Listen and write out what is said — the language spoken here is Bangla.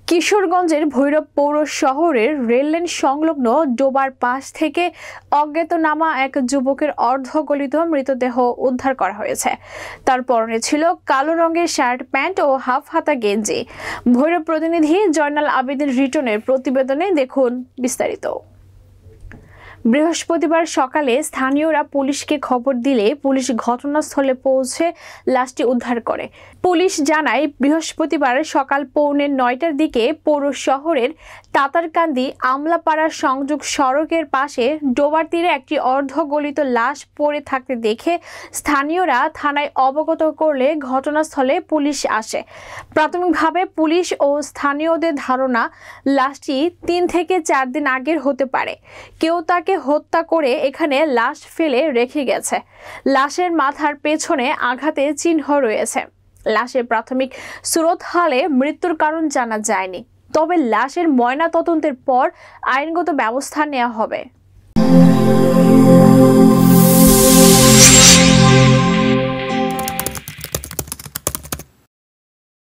কিশোরগঞ্জের ভৈরব পৌর শহরের রেললাইন সংলগ্ন ডোবার পাশ থেকে অজ্ঞাতনামা এক যুবকের অর্ধগলিত মৃতদেহ উদ্ধার করা হয়েছে। তার পরনে ছিল কালো রঙের শার্ট, প্যান্ট ও হাফ হাতা গেঞ্জি। ভৈরব প্রতিনিধি জয়নাল আবেদিন রিটনের প্রতিবেদনে দেখুন বিস্তারিত। বৃহস্পতিবার সকালে স্থানীয়রা পুলিশকে খবর দিলে পুলিশ ঘটনাস্থলে পৌঁছে লাশটি উদ্ধার করে। পুলিশ জানায়, বৃহস্পতিবার সকাল 9:45টার দিকে পৌর শহরের তাতারকান্দি আমলাপাড়া সংযোগ সড়কের পাশে ডোবার তীরে একটি অর্ধগলিত লাশ পড়ে থাকতে দেখে স্থানীয়রা থানায় অবগত করলে ঘটনাস্থলে পুলিশ আসে। প্রাথমিকভাবে পুলিশ ও স্থানীয়দের ধারণা, লাশটি 3 থেকে 4 দিন আগের হতে পারে। কেউ তাকে হত্যা করে এখানে লাশ ফেলে রেখে গেছে। লাশের মাথার পেছনে আঘাতের চিহ্ন রয়েছে। লাশের প্রাথমিক সুরতহালে মৃত্যুর কারণ জানা যায়নি, তবে লাশের ময়নাতদন্তের পর আইনগত ব্যবস্থা নেওয়া হবে।